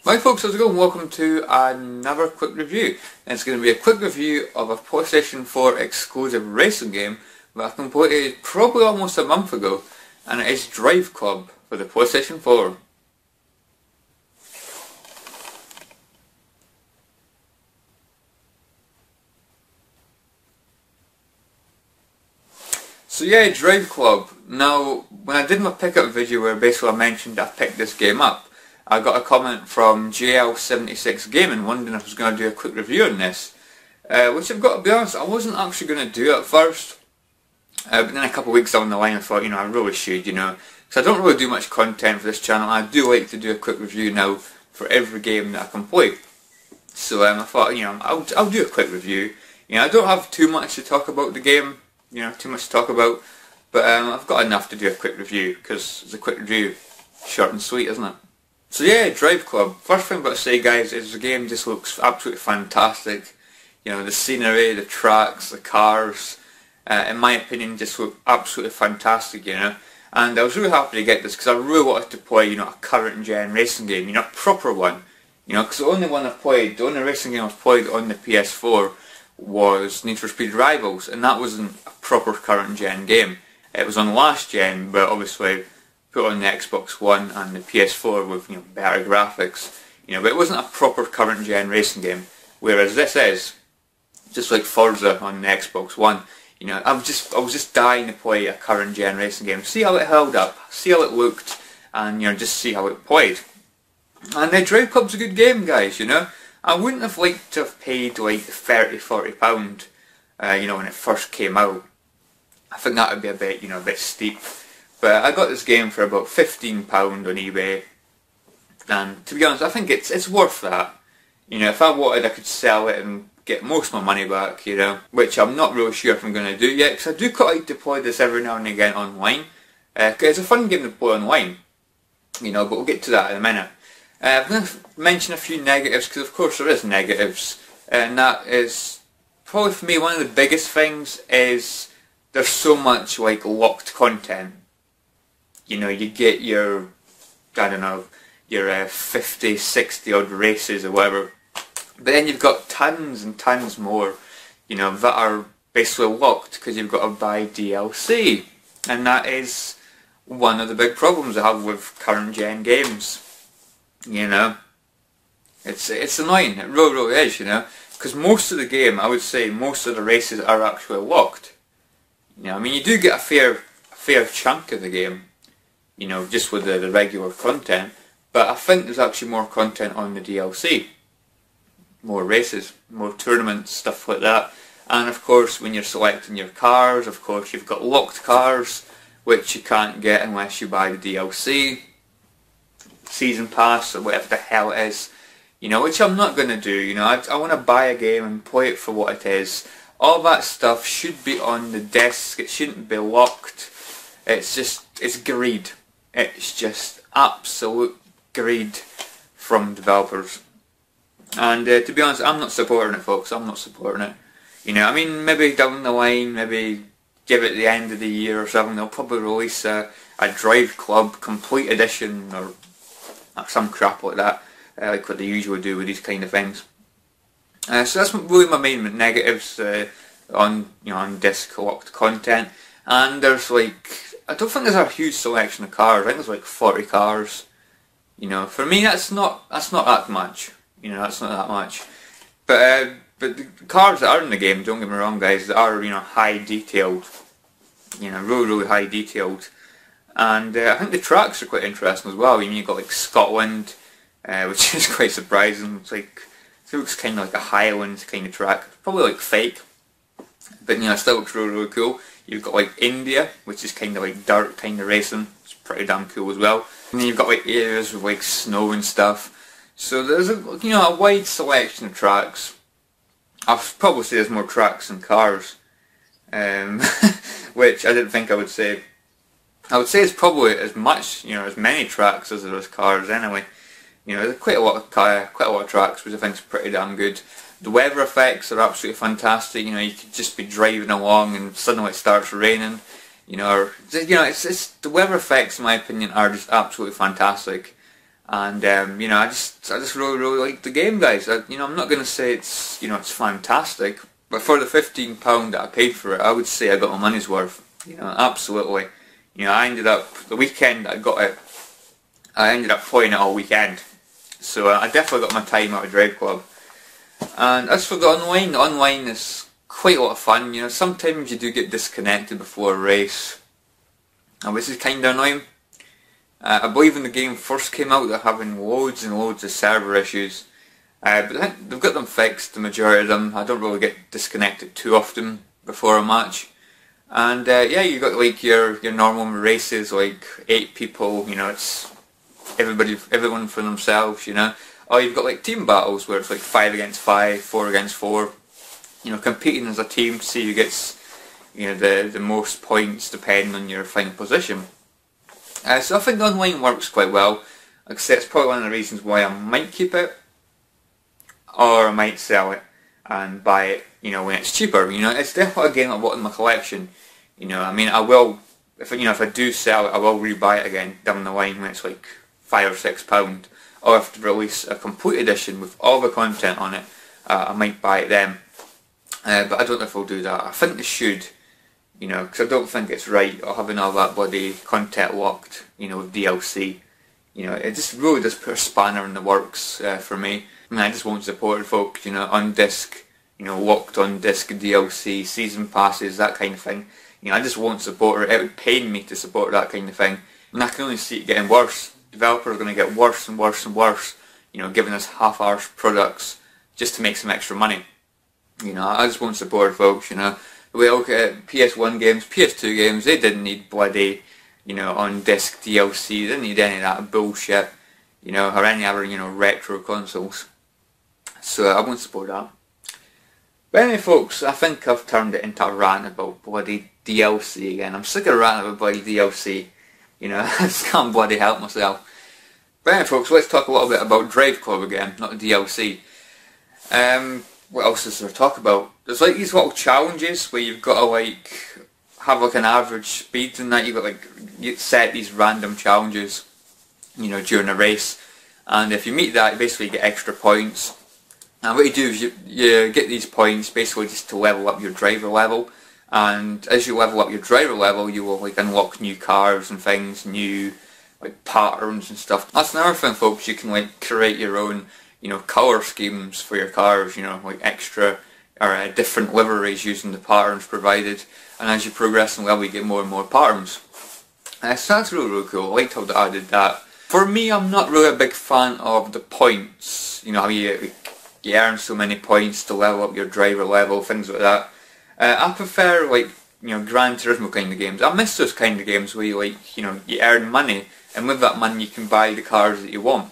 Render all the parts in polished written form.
Right folks, how's it going? Welcome to another quick review. And it's going to be a quick review of a PlayStation 4 exclusive racing game that I completed probably almost a month ago, and it is Driveclub for the PlayStation 4. So yeah, Driveclub. Now, when I did my pickup video where basically I mentioned I picked this game up, I got a comment from JL76 Gaming wondering if I was going to do a quick review on this, which I've got to be honest, I wasn't actually going to do at first, but then a couple of weeks down the line I thought, I really should, because I don't really do much content for this channel. I do like to do a quick review now for every game that I can play. So I thought, I'll do a quick review. I don't have too much to talk about the game, too much to talk about, but I've got enough to do a quick review, because it's a quick review, short and sweet, isn't it? So yeah, Driveclub. First thing I've got to say, guys, is the game just looks absolutely fantastic. The scenery, the tracks, the cars, in my opinion, just look absolutely fantastic, And I was really happy to get this because I really wanted to play, a current gen racing game, a proper one. Because the only one I've played, the only racing game I've played on the PS4 was Need for Speed Rivals, and that wasn't a proper current gen game. It was on last gen, but obviously put on the Xbox One and the PS4 with better graphics, but it wasn't a proper current gen racing game. Whereas this is just like Forza on the Xbox One. I was just dying to play a current gen racing game, see how it held up, see how it looked, and just see how it played. And Driveclub's a good game, guys. I wouldn't have liked to have paid like £30–40, when it first came out. I think that would be a bit steep. But I got this game for about £15 on eBay, and to be honest, I think it's worth that. If I wanted, I could sell it and get most of my money back, which I'm not really sure if I'm going to do yet, because I do quite like to play this every now and again online. It's a fun game to play online, but we'll get to that in a minute. I'm going to mention a few negatives, because of course there is negatives, and that is probably for me one of the biggest things is there's so much like locked content. You get your, your 50, 60 odd races or whatever, but then you've got tons and tons more, that are basically locked because you've got to buy DLC, and that is one of the big problems I have with current gen games. It's annoying, it really is, because most of the game, I would say most of the races are actually locked. You do get a fair chunk of the game, just with the regular content, but I think there's actually more content on the DLC. More races, more tournaments, stuff like that. And of course, when you're selecting your cars, of course you've got locked cars, which you can't get unless you buy the DLC, Season Pass, or whatever the hell it is, which I'm not going to do. I want to buy a game and play it for what it is. All that stuff should be on the disc, it shouldn't be locked. It's greed. It's just absolute greed from developers. And to be honest, I'm not supporting it, folks. I'm not supporting it. Maybe down the line, maybe give it the end of the year or something, they'll probably release a Driveclub Complete Edition or some crap like that, like what they usually do with these kind of things. So that's really my main negatives on disc locked content. And there's I don't think there's a huge selection of cars. I think there's 40 cars. For me that's not that much. That's not that much. But the cars that are in the game, don't get me wrong, guys, that are high detailed. Really high detailed. And I think the tracks are quite interesting as well. You've got Scotland, which is quite surprising. It looks kind of like a Highlands kind of track. Probably fake, but it still looks really cool. You've got India, which is kind of dirt kind of racing. It's pretty damn cool as well. And then you've got areas with snow and stuff. So there's a wide selection of tracks. I'll probably say there's more tracks than cars, which I didn't think I would say. I would say it's probably as much, as many tracks as there is cars anyway. There's quite a lot of tracks, which I think is pretty damn good. The weather effects are absolutely fantastic. You could just be driving along and suddenly it starts raining. It's the weather effects, in my opinion, are just absolutely fantastic. And you know, I just really like the game, guys. You know, I'm not going to say it's, you know, it's fantastic, but for the £15 that I paid for it, I would say I got my money's worth. You know, absolutely. You know, I ended up, the weekend that I got it, I ended up playing it all weekend. So I definitely got my time out of Driveclub. And as for the online is quite a lot of fun. You know, sometimes you do get disconnected before a race, which is kind of annoying. I believe when the game first came out they're having loads and loads of server issues. But I think they've got them fixed, the majority of them. I don't really get disconnected too often before a match. And yeah, you got like your normal races, like 8 people, you know, it's everyone for themselves, you know. Or you've got like team battles where it's like 5 against 5, 4 against 4, you know, competing as a team to see who gets, you know, the most points depending on your final position. So I think the online works quite well. Like I said, it's probably one of the reasons why I might keep it, or I might sell it and buy it, you know, when it's cheaper. You know, it's definitely a game I want in my collection. You know, I mean, I will, if I do sell it, I will rebuy it again down the line when it's like £5 or £6. Or if they release a complete edition with all the content on it, I might buy it then. But I don't know if I'll do that. I think they should, you know, because I don't think it's right or having all that bloody content locked, you know, with DLC. You know, it just really does put a spanner in the works for me. I mean, I just won't support it, folks, you know, on disc, you know, locked on disc DLC, season passes, that kind of thing. You know, I just won't support it. It would pain me to support that kind of thing. And I can only see it getting worse. Developers are going to get worse and worse and worse, you know, giving us half-arsed products just to make some extra money. You know, I just won't support it, folks, you know. The way I look at PS1 games, PS2 games, they didn't need bloody, you know, on-disc DLC, they didn't need any of that bullshit, you know, or any other, you know, retro consoles. So I won't support that. But anyway, folks, I think I've turned it into a rant about bloody DLC again. I'm sick of ranting about bloody DLC. You know, I just can't bloody help myself. But anyway, folks, let's talk a little bit about Driveclub again, not DLC. What else is there to talk about? There's like these little challenges where you've got to like have like an average speed and that. You've got like, you set these random challenges, you know, during a race. And if you meet that, you basically get extra points. And what you do is you get these points basically just to level up your driver level. And as you level up your driver level, you will like unlock new cars and things, new like patterns and stuff. That's another thing, folks. You can like create your own, you know, colour schemes for your cars. You know, like extra or different liveries using the patterns provided. And as you progress in the level, you get more and more patterns. So that's really cool. I liked how they added that. For me, I'm not really a big fan of the points. You know, how you earn so many points to level up your driver level, things like that. I prefer like, you know, Gran Turismo kind of games. I miss those kind of games where you like, you know, you earn money and with that money you can buy the cars that you want.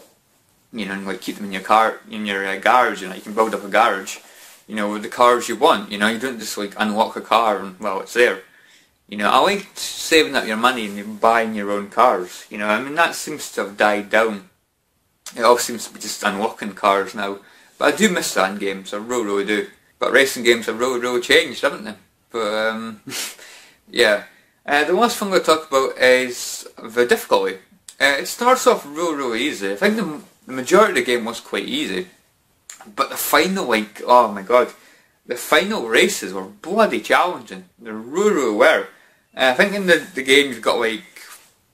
You know, and like keep them in your car, in your garage. You know, you can build up a garage, you know, with the cars you want. You know, you don't just like unlock a car and well, it's there. You know, I like saving up your money and buying your own cars. You know, I mean that seems to have died down. It all seems to be just unlocking cars now. But I do miss that in games. I really do. But racing games have really changed, haven't they? But yeah. The last thing I'll talk about is the difficulty. It starts off really easy. I think the majority of the game was quite easy. But the final, like, oh my god, the final races were bloody challenging. They really were. I think in the game you've got like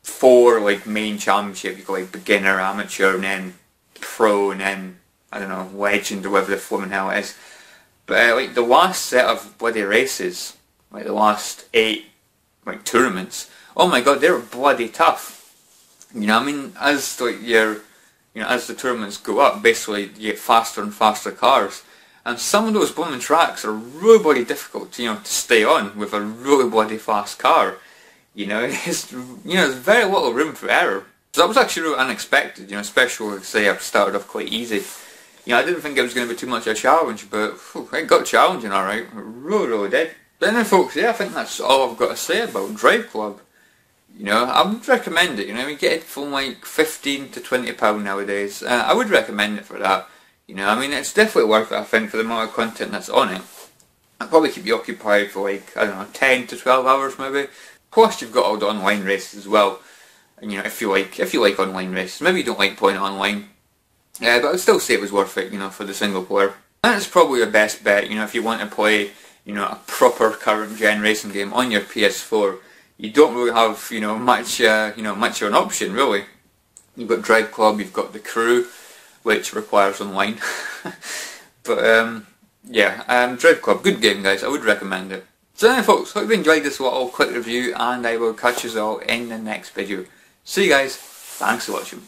4 like main championships. You've got like beginner, amateur, and then pro, and then I don't know, legend or whatever the flipping hell it is. But like the last set of bloody races, like the last 8 like tournaments, oh my god, they were bloody tough. You know, I mean, as like as the tournaments go up, basically you get faster and faster cars, and some of those blooming tracks are really bloody difficult, you know, to stay on with a really bloody fast car. You know, there's very little room for error. So that was actually really unexpected. You know, especially say I started off quite easy. You know, I didn't think it was going to be too much of a challenge, but it got challenging alright. It really did. But then folks, yeah, I think that's all I've got to say about Driveclub. You know, I would recommend it. You know, you get it from like £15 to £20 nowadays. I would recommend it for that. You know, I mean, it's definitely worth it, I think, for the amount of content that's on it. I'd probably keep you occupied for like, I don't know, 10 to 12 hours maybe. Plus you've got all the online races as well. you know, if you like online races. Maybe you don't like playing it online, but I'd still say it was worth it, you know, for the single player. And it's probably your best bet, you know, if you want to play, you know, a proper current gen racing game on your PS4. You don't really have, you know, much of an option really. You've got Driveclub, you've got the Crew, which requires online. But yeah, Driveclub, good game guys, I would recommend it. So anyway folks, hope you enjoyed this little quick review, and I will catch you all in the next video. See you guys, thanks for watching.